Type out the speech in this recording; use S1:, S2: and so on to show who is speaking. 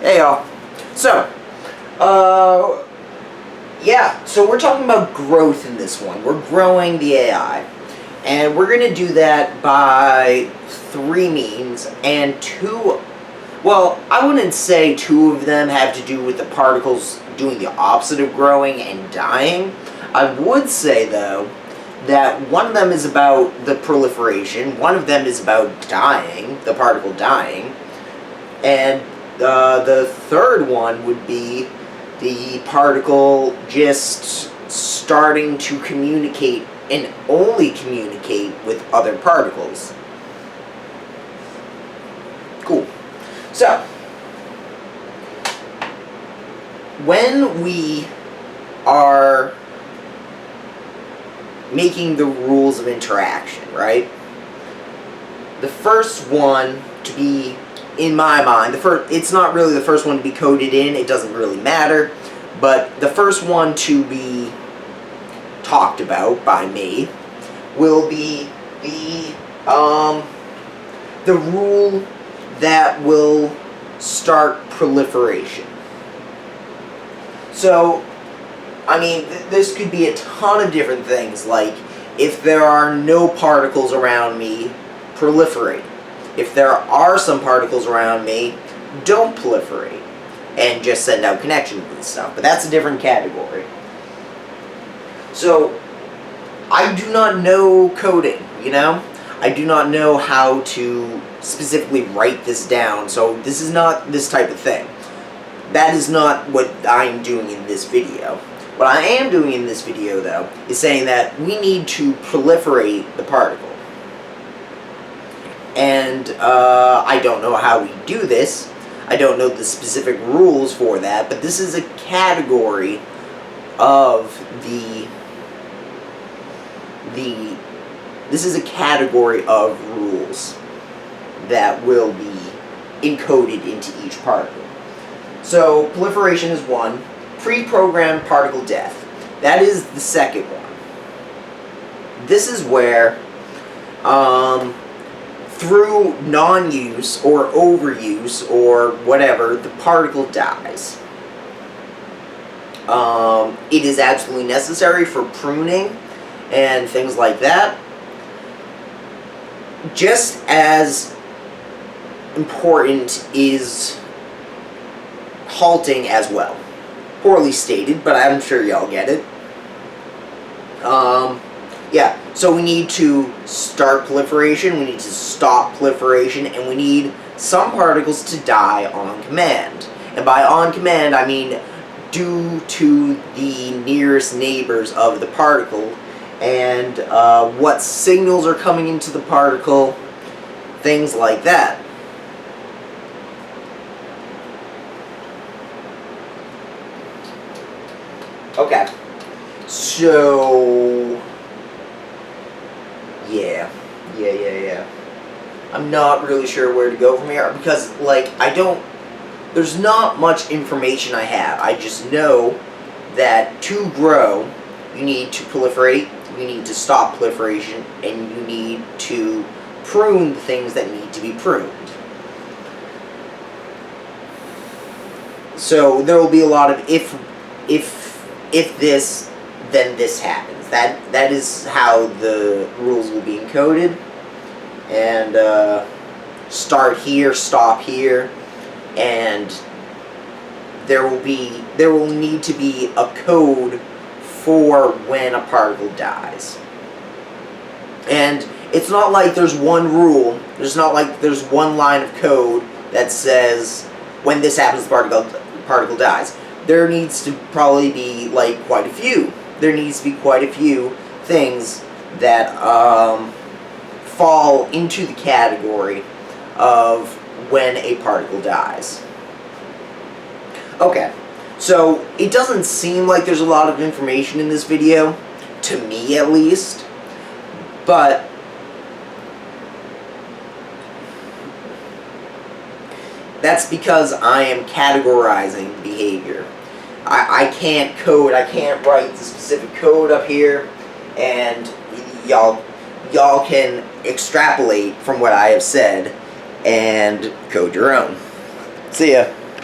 S1: Hey y'all. So, yeah, so we're talking about growth in this one. We're growing the AI. And we're going to do that by three means, and two, well, I wouldn't say two of them have to do with the particles doing the opposite of growing and dying. I would say, though, that one of them is about the proliferation, one of them is about dying, the particle dying, and the third one would be the particle just starting to communicate and only communicate with other particles. Cool. So, when we are making the rules of interaction, right? The first one to be, in my mind, it's not really the first one to be coded in, it doesn't really matter, but the first one to be talked about by me will be the rule that will start proliferation. So, I mean, this could be a ton of different things, like if there are no particles around me, proliferate. If there are some particles around me, don't proliferate, and just send out connections and stuff. But that's a different category. So, I do not know coding, you know? I do not know how to specifically write this down, so this is not this type of thing. That is not what I'm doing in this video. What I am doing in this video, though, is saying that we need to proliferate the particle. And I don't know how we do this. I don't know the specific rules for that, but this is a category of this is a category of rules that will be encoded into each particle. So, proliferation is one. Pre-programmed particle death. That is the second one. This is where, through non-use or overuse or whatever, the particle dies. It is absolutely necessary for pruning and things like that. Just as important is halting as well. Poorly stated, but I'm sure y'all get it. Yeah, so we need to start proliferation, we need to stop proliferation, and we need some particles to die on command. And by on command, I mean due to the nearest neighbors of the particle, and what signals are coming into the particle, things like that. Okay, so, yeah. I'm not really sure where to go from here, because, like, there's not much information I have. I just know that to grow, you need to proliferate, you need to stop proliferation, and you need to prune the things that need to be pruned. So, there will be a lot of if this, then this happens. That is how the rules will be encoded. And start here, stop here, and there will need to be a code for when a particle dies. And it's not like there's one rule. There's not like there's one line of code that says when this happens, the particle dies. There needs to probably be, like, quite a few. There needs to be quite a few things that fall into the category of when a particle dies. Okay, so it doesn't seem like there's a lot of information in this video, to me at least, but that's because I am categorizing behavior. I can't code, I can't write the specific code up here, and y'all can extrapolate from what I have said and code your own. See ya.